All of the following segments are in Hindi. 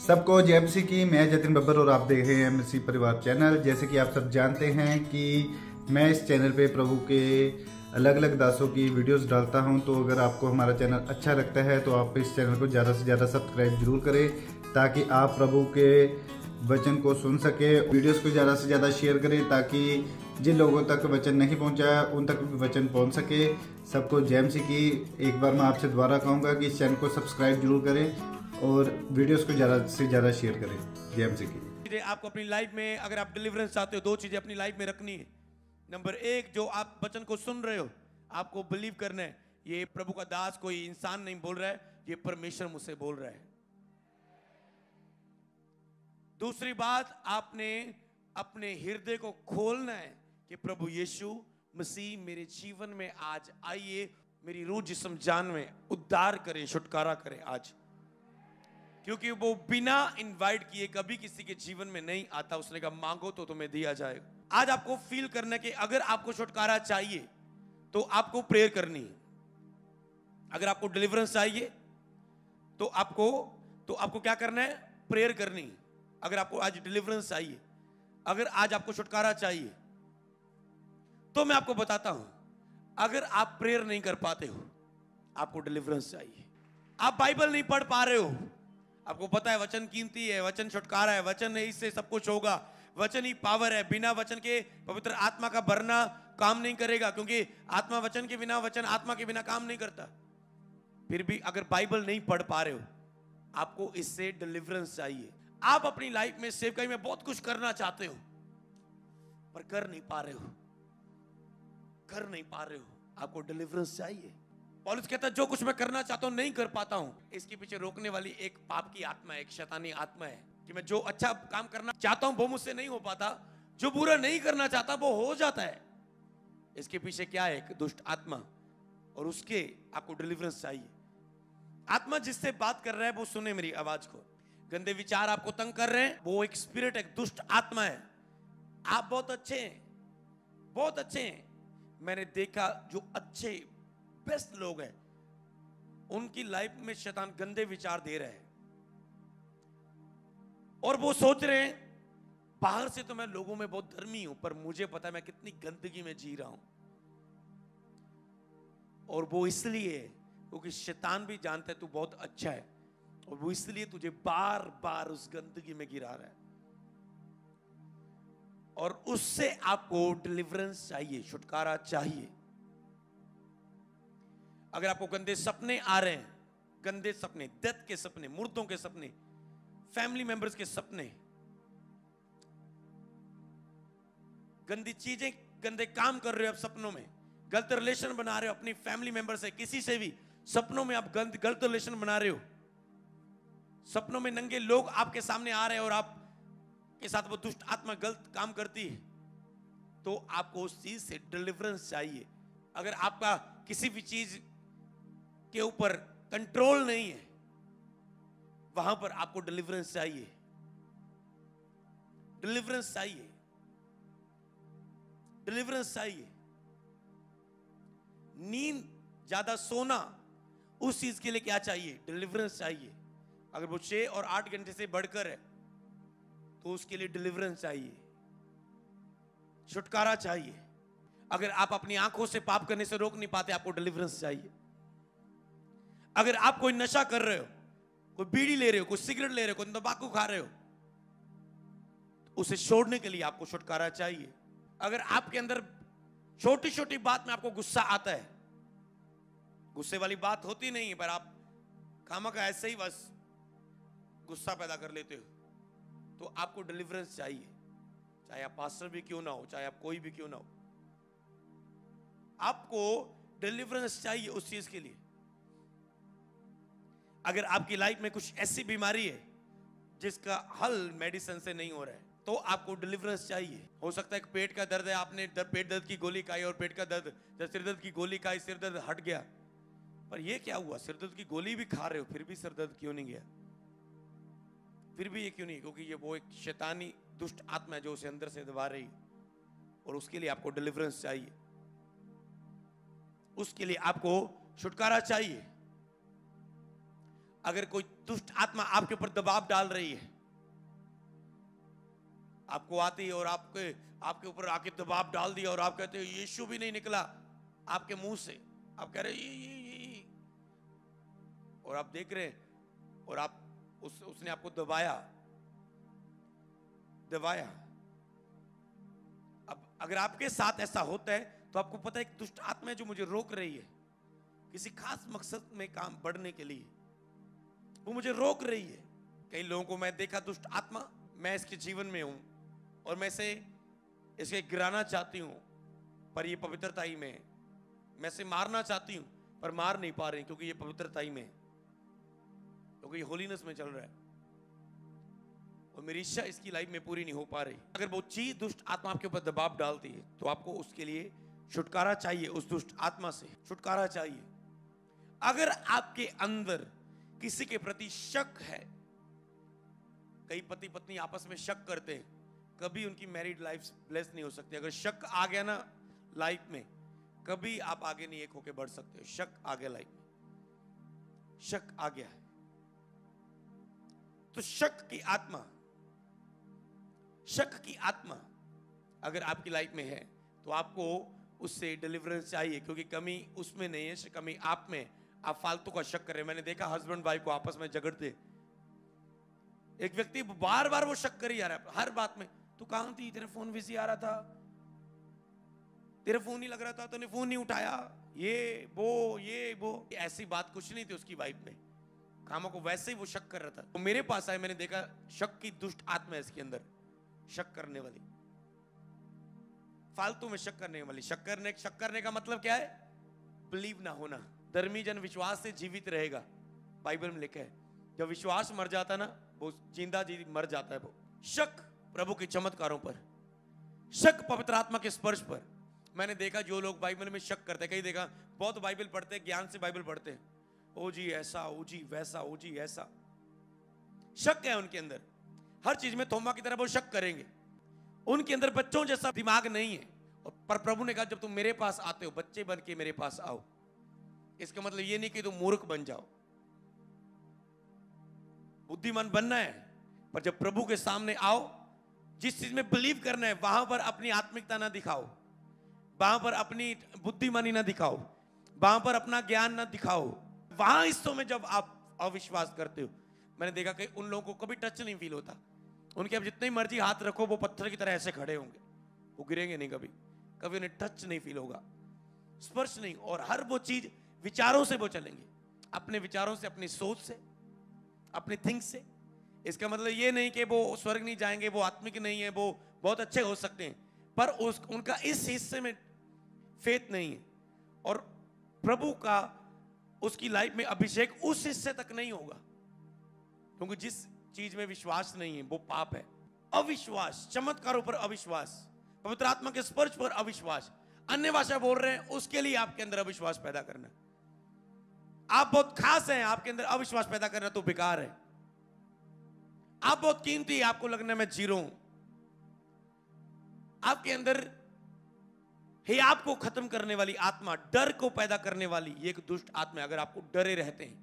सबको जय मसीह की। मैं जतिन बब्बर और आप देख रहे हैं मसीह परिवार चैनल। जैसे कि आप सब जानते हैं कि मैं इस चैनल पे प्रभु के अलग अलग दासों की वीडियोस डालता हूं, तो अगर आपको हमारा चैनल अच्छा लगता है तो आप इस चैनल को ज़्यादा से ज़्यादा सब्सक्राइब जरूर करें, ताकि आप प्रभु के वचन को सुन सके। वीडियोस को ज़्यादा से ज़्यादा शेयर करें ताकि जिन लोगों तक वचन नहीं पहुंचा उन तक भी वचन पहुंच सके। सबको जय मसीह की। एक बार मैं आपसे दोबारा कहूँगा कि इस चैनल को सब्सक्राइब जरूर करें और वीडियोस को ज़्यादा से ज़्यादा शेयर करें। जय मसीह की। आपको अपनी लाइफ में, अगर आप डिलीवरेंस चाहते हो, दो चीजें अपनी लाइफ में रखनी है। नंबर एक, जो आप वचन को सुन रहे हो, आपको बिलीव करना है ये प्रभु का दास कोई इंसान नहीं बोल रहा है, ये परमेश्वर मुझसे बोल रहा है। दूसरी बात, आपने अपने हृदय को खोलना है कि प्रभु यीशु मसीह मेरे जीवन में आज आइए, मेरी रूह जिस्म जान में उद्धार करें, छुटकारा करें आज। क्योंकि वो बिना इनवाइट किए कभी किसी के जीवन में नहीं आता। उसने कहा मांगो तो तुम्हें दिया जाएगा। आज आपको फील करना कि अगर आपको छुटकारा चाहिए तो आपको प्रेयर करनी है। अगर आपको डिलीवरेंस चाहिए तो आपको क्या करना है? प्रेयर करनी है। अगर आपको आज डिलीवरेंस चाहिए, अगर आज आपको छुटकारा चाहिए, तो मैं आपको बताता हूं, अगर आप प्रेयर नहीं कर पाते हो, आपको डिलीवरेंस चाहिए। आप बाइबल नहीं पढ़ पा रहे हो, आपको पता है वचन कीमती है, वचन छुटकारा है, वचन है, इससे सब कुछ होगा, वचन ही पावर है, बिना वचन के पवित्र आत्मा का भरना काम नहीं करेगा, क्योंकि आत्मा वचन के बिना, वचन आत्मा के बिना काम नहीं करता। फिर भी अगर बाइबल नहीं पढ़ पा रहे हो, आपको इससे डिलीवरेंस चाहिए। आप अपनी लाइफ में, सेवकाई में बहुत कुछ करना चाहते हो पर कर नहीं पा रहे हो, आपको डिलीवरेंस चाहिए। पौलुस कहता है जो कुछ मैं करना चाहता हूं नहीं कर पाता हूं, इसके पीछे रोकने वाली एक पाप की आत्मा है, एक शैतानी आत्मा है, कि मैं जो अच्छा काम करना चाहता हूं वो मुझसे नहीं हो पाता, जो बुरा नहीं करना चाहता वो हो जाता है। इसके पीछे क्या है? एक दुष्ट आत्मा, और उसके आपको डिलीवरेंस चाहिए। आत्मा जिससे बात कर रहा है वो सुने मेरी आवाज को। गंदे विचार आपको तंग कर रहे हैं, वो एक स्पिरिट, एक दुष्ट आत्मा है। आप बहुत अच्छे हैं, मैंने देखा जो अच्छे बेस्ट लोग हैं उनकी लाइफ में शैतान गंदे विचार दे रहा है, और वो सोच रहे हैं बाहर से तो मैं लोगों में बहुत धर्मी हूं, पर मुझे पता है मैं कितनी गंदगी में जी रहा हूं। और वो इसलिए, क्योंकि शैतान भी जानता है तू बहुत अच्छा है, और वो इसलिए तुझे बार बार उस गंदगी में गिरा रहा है। और उससे आपको डिलीवरेंस चाहिए, छुटकारा चाहिए। अगर आपको गंदे सपने आ रहे हैं, गंदे सपने, डेथ के सपने, मुर्दों के सपने, फैमिली मेंबर्स के सपने, गंदी चीजें, गंदे काम कर रहे हो आप सपनों में, गलत रिलेशन बना रहे हो अपनी फैमिली मेंबर से, किसी से भी सपनों में आप गलत रिलेशन बना रहे हो, सपनों में नंगे लोग आपके सामने आ रहे हैं और आप के साथ वो दुष्ट आत्मा गलत काम करती है, तो आपको उस चीज से डिलीवरेंस चाहिए। अगर आपका किसी भी चीज के ऊपर कंट्रोल नहीं है, वहां पर आपको डिलीवरेंस चाहिए। नींद ज्यादा सोना, उस चीज के लिए क्या चाहिए? डिलीवरेंस चाहिए। अगर वो 6 और 8 घंटे से बढ़कर है तो उसके लिए डिलीवरेंस चाहिए, छुटकारा चाहिए। अगर आप अपनी आंखों से पाप करने से रोक नहीं पाते, आपको डिलीवरेंस चाहिए। अगर आप कोई नशा कर रहे हो, कोई बीड़ी ले रहे हो, कोई सिगरेट ले रहे हो, कोई तंबाकू खा रहे हो, तो उसे छोड़ने के लिए आपको छुटकारा चाहिए। अगर आपके अंदर छोटी छोटी बात में आपको गुस्सा आता है, गुस्से वाली बात होती नहीं है, पर आप खामखा ऐसे ही बस गुस्सा पैदा कर लेते हो, तो आपको डिलीवरेंस चाहिए। चाहे आप पास्टर भी क्यों ना हो, चाहे आप कोई भी क्यों ना हो, आपको डिलीवरेंस चाहिए उस चीज के लिए। अगर आपकी लाइफ में कुछ ऐसी बीमारी है जिसका हल मेडिसिन से नहीं हो रहा है, तो आपको डिलीवरेंस चाहिए। हो सकता है कि पेट का दर्द है, आपने पेट दर्द की गोली खाई और पेट का दर्द, जब सिर दर्द की गोली खाई सिर दर्द हट गया, पर यह क्या हुआ? सिर दर्द की गोली भी खा रहे हो फिर भी सिर दर्द क्यों नहीं गया? फिर भी ये क्यों नहीं? क्योंकि ये वो एक शैतानी दुष्ट आत्मा है जो उसे अंदर से दबा रही, और उसके लिए आपको डिलीवरेंस चाहिए, उसके लिए आपको छुटकारा चाहिए। अगर कोई दुष्ट आत्मा आपके ऊपर दबाव डाल रही है, आपको आती है और आपके ऊपर आके दबाव डाल दिया और आप कहते हो यीशु भी नहीं निकला आपके मुंह से, आप कह रहे ये और आप देख रहे हैं और आप उसने आपको दबाया। अब अगर आपके साथ ऐसा होता है तो आपको पता है एक दुष्ट आत्मा है जो मुझे रोक रही है किसी खास मकसद में काम बढ़ने के लिए, वो मुझे रोक रही है। कई लोगों को मैं देखा दुष्ट आत्मा, मैं इसके जीवन में हूं और मैं इसे गिराना चाहती हूं, पर ये पवित्रता ही में है। मैं इसे मारना चाहती हूं पर मार नहीं पा रही क्योंकि ये पवित्रता ही में है, क्योंकि ये होलीनेस में चल रहा है और मेरी इच्छा इसकी लाइफ में पूरी नहीं हो पा रही। अगर वो चीज दुष्ट आत्मा आपके ऊपर दबाव डालती है तो आपको उसके लिए छुटकारा चाहिए, उस दुष्ट आत्मा से छुटकारा चाहिए। अगर आपके अंदर किसी के प्रति शक है, कई पति पत्नी आपस में शक करते हैं, कभी उनकी मैरिड लाइफ ब्लेस नहीं हो सकती। अगर शक आ गया ना लाइफ में, कभी आप आगे नहीं एक होके बढ़ सकते हो। शक आ गया लाइफ में, शक आ गया है तो शक की आत्मा अगर आपकी लाइफ में है तो आपको उससे डिलीवरेंस चाहिए, क्योंकि कमी उसमें नहीं है, कमी आप में। आप फालतू का शक कर रहे हैं। मैंने देखा हस्बैंड वाइफ को आपस में झगड़ते, एक व्यक्ति बार बार वो शक करी जा रहा है हर बात में। तू कहां थी, तेरे फोन बिजी आ रहा था, तेरा फोन नहीं लग रहा था, तूने फोन नहीं उठाया, ये वो ऐसी बात कुछ नहीं थी उसकी वाइफ में, कामों को वैसे ही वो शक कर रहा था। तो मेरे पास आए, मैंने देखा शक की दुष्ट आत्मा है इसके अंदर, शक करने वाली, फालतू में शक करने वाली। शक करने का मतलब क्या है? बिलीव ना होना। धर्मी जन विश्वास से जीवित रहेगा, बाइबल में लिखा है। जब विश्वास मर जाता ना, वो जिंदा जी मर जाता है। वो शक प्रभु के चमत्कारों पर, शक पवित्र आत्मा के स्पर्श पर। मैंने देखा जो लोग बाइबल में शक करते, कई देखा बहुत बाइबल पढ़ते, ज्ञान से बाइबल पढ़ते हैं, ओ जी ऐसा, ओ जी वैसा, ओ जी ऐसा। शक है उनके अंदर, हर चीज में थोमा की तरह वो शक करेंगे। उनके अंदर बच्चों जैसा दिमाग नहीं है। पर प्रभु ने कहा जब तुम मेरे पास आते हो, बच्चे बन के मेरे पास आओ। इसका मतलब ये नहीं कि तुम मूर्ख बन जाओ, बुद्धिमान बनना है। पर जब प्रभु के सामने आओ, जिस चीज में बिलीव करना है वहां पर अपनी आत्मिकता ना दिखाओ, वहां पर अपनी बुद्धिमानी ना दिखाओ, वहां पर अपना ज्ञान ना दिखाओ। वहां हिस्सों में जब आप अविश्वास करते हो, मैंने देखा कि उन लोगों को कभी टच नहीं फील होता। उनके अब जितने मर्जी हाथ रखो, वो पत्थर की तरह ऐसे खड़े होंगे, वो गिरेंगे नहीं कभी, कभी उन्हें टच नहीं फील होगा, स्पर्श नहीं। और हर वो चीज विचारों से वो चलेंगे, अपने विचारों से, अपनी सोच से, अपने थिंक से। इसका मतलब ये नहीं कि वो स्वर्ग नहीं जाएंगे, वो आत्मिक नहीं है, वो बहुत अच्छे हो सकते हैं, पर उनका इस हिस्से में फेथ नहीं है। और प्रभु का उसकी लाइफ में अभिषेक उस हिस्से तक नहीं होगा, क्योंकि जिस चीज में विश्वास नहीं है वो पाप है। अविश्वास, चमत्कारों पर अविश्वास, पवित्र आत्मा के स्पर्श पर अविश्वास, अन्य भाषा बोल रहे हैं उसके लिए आपके अंदर अविश्वास पैदा करना। आप बहुत खास हैं, आपके अंदर अविश्वास पैदा करना तो बेकार है। आप बहुत कीमती, आपको लगना मैं जीरो हूं। आपके अंदर हे आपको खत्म करने वाली आत्मा, डर को पैदा करने वाली ये एक दुष्ट आत्मा है। अगर आपको डरे रहते हैं,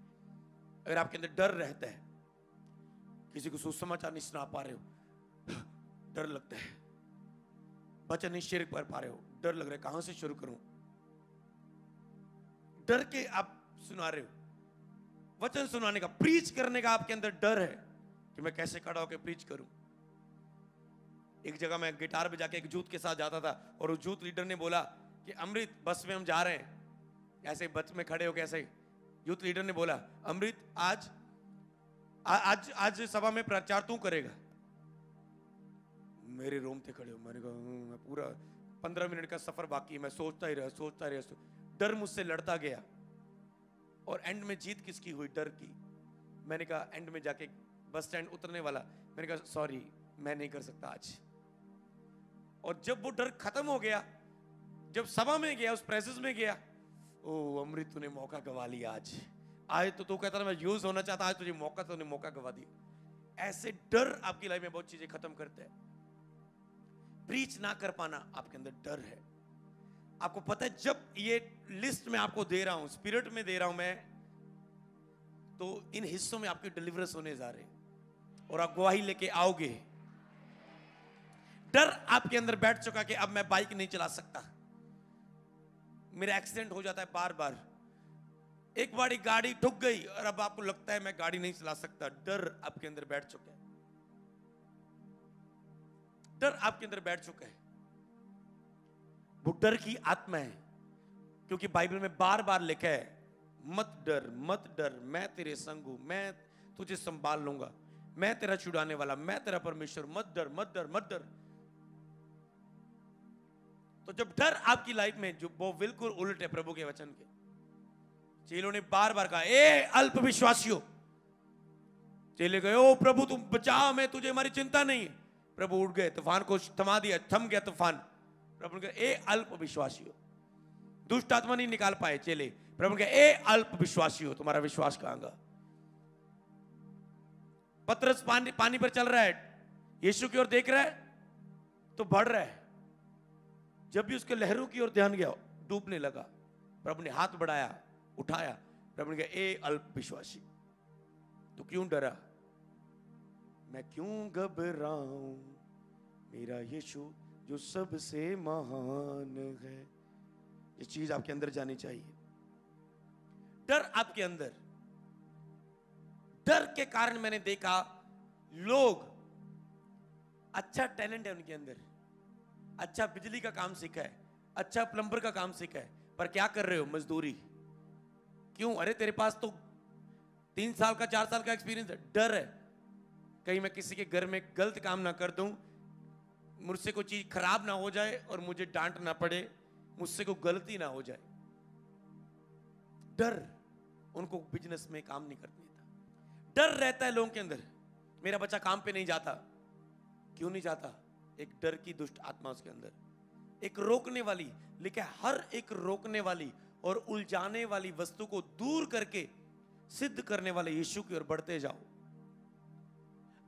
अगर आपके अंदर डर रहता है, किसी को सुसमाचार नहीं सुना पा रहे हो, डर लगता है, वचन नहीं शेयर कर पा रहे हो, डर लग रहा है कहां से शुरू करूं, डर के आप सुना रहे हो, वचन सुनाने का, प्रीच करने का आपके अंदर डर है कि मैं कैसे खड़ा होकर प्रीच करूं। एक जगह मैं गिटार बजा के एक जूत के साथ जाता था और उस जूत लीडर ने बोला कि अमृत बस में हम जा रहे हैं, ऐसे बस में खड़े हो कैसे, यूथ लीडर ने बोला अमृत आज सभा में प्रचार तू करेगा। मेरे रोम थे खड़े हो, मैंने कहा मैं पूरा 15 मिनट का सफर बाकी है, मैं सोचता ही रहा, डर मुझसे लड़ता गया और एंड में जीत किसकी हुई? डर की। मैंने कहा एंड में जाके बस स्टैंड उतरने वाला, मैंने कहा सॉरी मैं नहीं कर सकता आज। और जब वो डर खत्म हो गया, जब सभा में गया, उस प्रेजेंस में गया, ओ अमृत तूने मौका गवा लिया आज तो तू कहता था मैं यूज होना चाहता, आज तुझे मौका, तूने मौका गवा दिया। ऐसे डर आपकी लाइफ में बहुत चीजें खत्म करते हैं। प्रीच ना कर पाना आपके अंदर डर है। आपको पता है जब ये लिस्ट में आपको दे रहा हूं, स्पिरिट में दे रहा हूं मैं, तो इन हिस्सों में आपके डिलीवरेंस होने जा रहे हैं और आप गवाही लेके आओगे। डर आपके अंदर बैठ चुका कि अब मैं बाइक नहीं चला सकता, मेरा एक्सीडेंट हो जाता है बार बार, एक बार गाड़ी ठुक गई और अब आपको लगता है मैं गाड़ी नहीं चला सकता। डर आपके अंदर बैठ चुका है, डर आपके अंदर बैठ चुका है। वो डर की आत्मा है, क्योंकि बाइबल में बार बार लिखा है मत डर मत डर, मैं तेरे संग हूं, मैं तुझे संभाल लूंगा, मैं तेरा छुड़ाने वाला, मैं तेरा परमेश्वर, मत डर मत डर मत डर। तो जब डर आपकी लाइफ में, जो वो बिल्कुल उल्ट है प्रभु के वचन के, चेलों ने बार बार कहा ए अल्प विश्वासियों, चेले गए ओ प्रभु तुम बचाओ, मैं तुझे हमारी चिंता नहीं है। प्रभु उठ गए, तूफान को थमा दिया, थम गया तूफान। प्रभु ने कहा ए अल्प विश्वासियों, दुष्ट आत्मा नहीं निकाल पाए चेले। प्रभु ने कहा ए अल्प विश्वासियों, तुम्हारा विश्वास कहां गया। पतरस पानी पर चल रहा है, यीशु की ओर देख रहा है तो बढ़ रहा है, जब भी उसके लहरों की ओर ध्यान गया डूबने लगा। प्रभु ने हाथ बढ़ाया, उठाया, प्रभु ने कहा ए अल्प विश्वासी, तू क्यों डरा, मैं क्यों घबराऊं, मेरा यीशु जो सबसे महान है। ये चीज आपके अंदर जानी चाहिए। डर आपके अंदर, डर के कारण मैंने देखा लोग, अच्छा टैलेंट है उनके अंदर, अच्छा बिजली का काम सीखा है, अच्छा प्लम्बर का काम सीखा है, पर क्या कर रहे हो, मजदूरी। क्यों, अरे तेरे पास तो 3 साल का 4 साल का एक्सपीरियंस है। डर है कहीं मैं किसी के घर में गलत काम ना कर दूं, मुझसे कोई चीज खराब ना हो जाए और मुझे डांट ना पड़े, मुझसे कोई गलती ना हो जाए। डर उनको बिजनेस में काम नहीं करने देता। डर रहता है लोगों के अंदर, मेरा बच्चा काम पे नहीं जाता, क्यों नहीं जाता, एक डर की दुष्ट आत्मा उसके अंदर, एक रोकने वाली। लेकिन हर एक रोकने वाली और उलझाने वाली वस्तु को दूर करके सिद्ध करने वाले यीशु की ओर बढ़ते जाओ।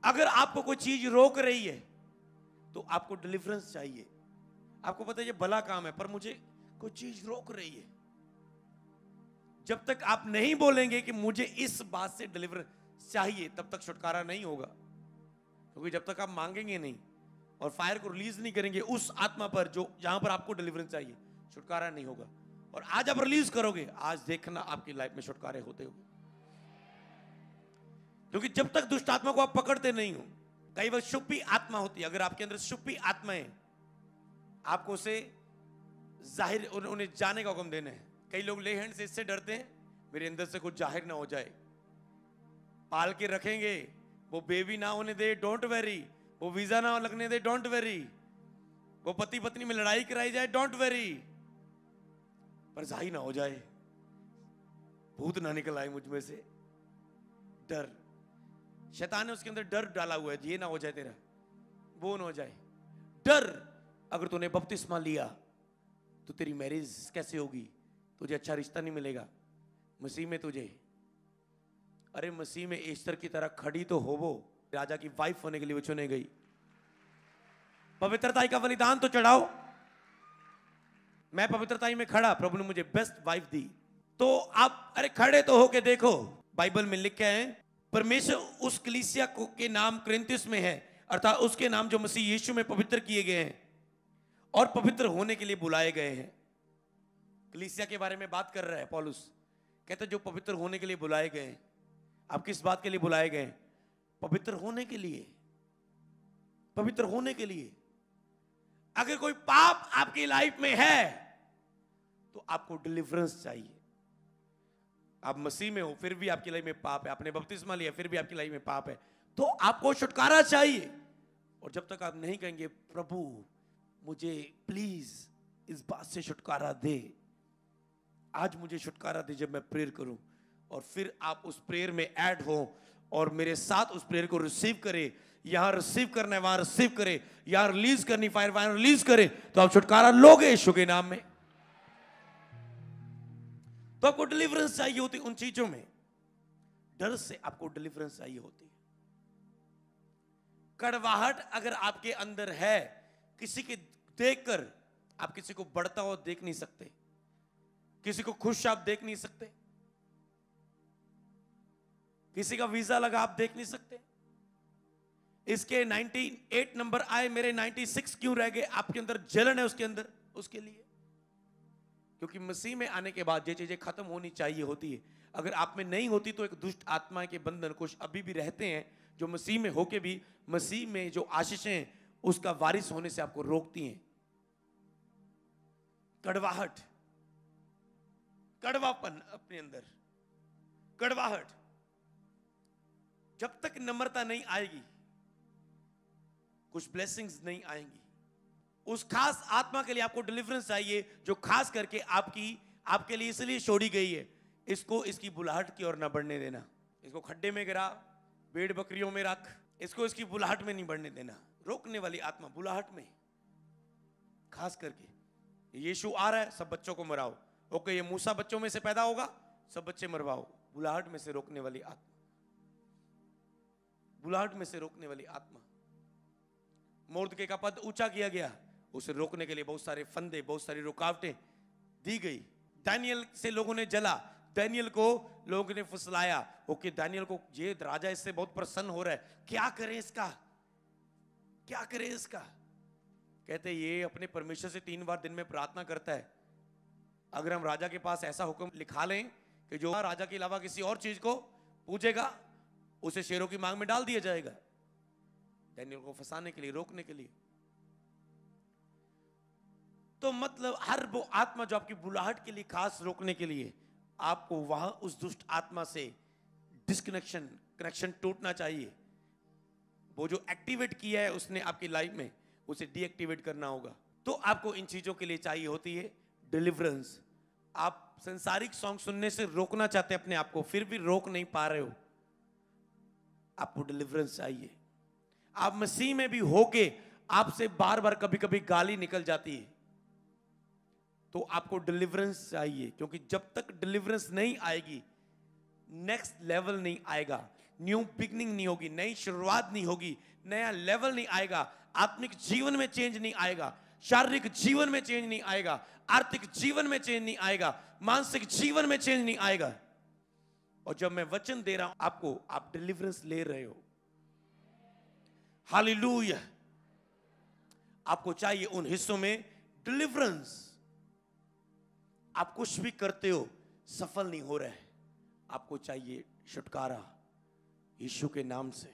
अगर आपको कोई चीज रोक रही है तो आपको डिलीवरेंस चाहिए। आपको पता है ये भला काम है, पर मुझे कोई चीज रोक रही है। जब तक आप नहीं बोलेंगे कि मुझे इस बात से डिलीवरेंस चाहिए, तब तक छुटकारा नहीं होगा। क्योंकि जब तक आप मांगेंगे नहीं और फायर को रिलीज नहीं करेंगे उस आत्मा पर जो जहां पर आपको डिलीवरेंस चाहिए, छुटकारा नहीं होगा। और आज आप रिलीज करोगे, आज देखना आपकी लाइफ में छुटकारे होते हुए। क्योंकि जब तक दुष्ट आत्मा को आप पकड़ते नहीं हो, कई बार छुपी आत्मा होती है। अगर आपके अंदर छुपी आत्मा है, आपको उसे जाहिर, उन्हें जाने का हुक्म देना है। कई लोग ले हैंड से इससे डरते हैं मेरे अंदर से कुछ जाहिर ना हो जाए, पाल के रखेंगे, वो बेबी ना होने दे, डोंट वेरी, वो वीजा ना लगने दे, डोंट वेरी, वो पति पत्नी में लड़ाई कराई जाए, डोंट वेरी, पर जाहिर ना हो जाए, भूत ना निकल आए मुझ में से। डर, शैतान ने उसके अंदर डर डाला हुआ है, ये ना हो जाए तेरा, वो ना हो जाए। डर, अगर तूने बपतिस्मा लिया तो तेरी मैरिज कैसे होगी, तुझे अच्छा रिश्ता नहीं मिलेगा मसीह में तुझे। अरे मसीह में एस्तर की तरह खड़ी तो हो, वो राजा की वाइफ होने के लिए वो चुने गई। पवित्रताई का बलिदान तो चढ़ाओ। मैं पवित्रताई में खड़ा, प्रभु ने मुझे बेस्ट वाइफ दी, तो आप अरे खड़े तो होके देखो। बाइबल में लिखा है परमेश्वर उस कलीसिया को के नाम कुरिन्थियों में है, अर्थात उसके नाम जो मसीह यीशु में पवित्र किए गए हैं और पवित्र होने के लिए बुलाए गए हैं। कलीसिया के बारे में बात कर रहा है पौलुस, कहते जो पवित्र होने के लिए बुलाए गए हैं। आप किस बात के लिए बुलाए गए? पवित्र होने के लिए, पवित्र होने के लिए। अगर कोई पाप आपकी लाइफ में है तो आपको डिलीवरेंस चाहिए। आप मसीह में हो फिर भी आपकी लाइफ में पाप है, आपने बपतिस्मा लिया फिर भी आपकी लाइफ में पाप है, तो आपको छुटकारा चाहिए। और जब तक आप नहीं कहेंगे प्रभु मुझे प्लीज इस बात से छुटकारा दे, आज मुझे छुटकारा दे जब मैं प्रेयर करूं, और फिर आप उस प्रेयर में ऐड हो और मेरे साथ उस प्रेयर को रिसीव करें, यहां रिसीव करना है वहां रिसीव करें, यहां रिलीज करनी फायर वहां रिलीज करें, तो आप छुटकारा लोगे यीशु के नाम में। तो आपको डिलीवरेंस चाहिए होती उन चीजों में, डर से आपको डिलीवरेंस चाहिए होती है। कड़वाहट अगर आपके अंदर है, किसी के देखकर आप किसी को बढ़ता हुआ देख नहीं सकते, किसी को खुश आप देख नहीं सकते। किसी का वीजा लगा, आप देख नहीं सकते। इसके 98 नंबर आए, मेरे 96 क्यों रह गए? आपके अंदर जलन है उसके अंदर, उसके लिए। क्योंकि मसीह में आने के बाद ये चीजें खत्म होनी चाहिए होती है। अगर आप में नहीं होती तो एक दुष्ट आत्मा के बंधन कुछ अभी भी रहते हैं, जो मसीह में होके भी मसीह में जो आशीषें उसका वारिस होने से आपको रोकती हैं। कड़वाहट, कड़वापन अपने अंदर, कड़वाहट। जब तक नम्रता नहीं आएगी, कुछ ब्लेसिंग्स नहीं आएंगी। उस खास आत्मा के लिए आपको डिलीवरेंस चाहिए, जो खास करके आपके लिए इसलिए छोड़ी गई है। इसको इसकी बुलाहट की ओर ना बढ़ने देना। इसको खड्डे में गिरा, भेड़ बकरियों में रख, इसको इसकी बुलाहट में नहीं बढ़ने देना। रोकने वाली आत्मा बुलाहट में, खास करके यीशु आ रहा है, सब बच्चों को मराओ। ओके, ये मूसा बच्चों में से पैदा होगा, सब बच्चे मरवाओ। बुलाहट में से रोकने वाली आत्मा, बुलाहट में से रोकने वाली आत्मा। मोर्दके का पद ऊंचा किया गया, उसे रोकने के लिए बहुत सारे फंदे, बहुत सारी रुकावटें दी गई। दानियल से लोगों ने जला, दानियल को लोगों ने फुसलाया। ओके, दानियल को ये राजा इससे बहुत प्रसन्न हो रहा है, क्या करें इसका, क्या करें इसका। कहते ये अपने परमेश्वर से 3 बार दिन में प्रार्थना करता है। अगर हम राजा के पास ऐसा हुक्म लिखा लें कि जो राजा के अलावा किसी और चीज को पूजेगा उसे शेरों की मांग में डाल दिया जाएगा। दानियल को फंसाने के लिए, रोकने के लिए। तो मतलब हर वो आत्मा जो आपकी बुलाहट के लिए खास रोकने के लिए, आपको वहां उस दुष्ट आत्मा से कनेक्शन टूटना चाहिए। वो जो एक्टिवेट किया है उसने आपकी लाइफ में, उसे डीएक्टिवेट करना होगा। तो आपको इन चीजों के लिए चाहिए होती है डिलीवरेंस। आप संसारिक सॉन्ग सुनने से रोकना चाहते हैं अपने आप को, फिर भी रोक नहीं पा रहे हो, आपको डिलीवरेंस चाहिए। आप मसीह में भी होके आपसे बार बार कभी कभी गाली निकल जाती है, तो आपको डिलीवरेंस चाहिए। क्योंकि जब तक डिलीवरेंस नहीं आएगी, नेक्स्ट लेवल नहीं आएगा, न्यू बिगनिंग नहीं होगी, नई शुरुआत नहीं होगी, नया लेवल नहीं आएगा, आत्मिक जीवन में चेंज नहीं आएगा, शारीरिक जीवन में चेंज नहीं आएगा, आर्थिक जीवन में चेंज नहीं आएगा, मानसिक जीवन में चेंज नहीं आएगा। और जब मैं वचन दे रहा हूं आपको, आप डिलीवरेंस ले रहे हो। हालेलुया। आपको चाहिए उन हिस्सों में डिलीवरेंस। आप कुछ भी करते हो, सफल नहीं हो रहे, आपको चाहिए छुटकारा यीशु के नाम से।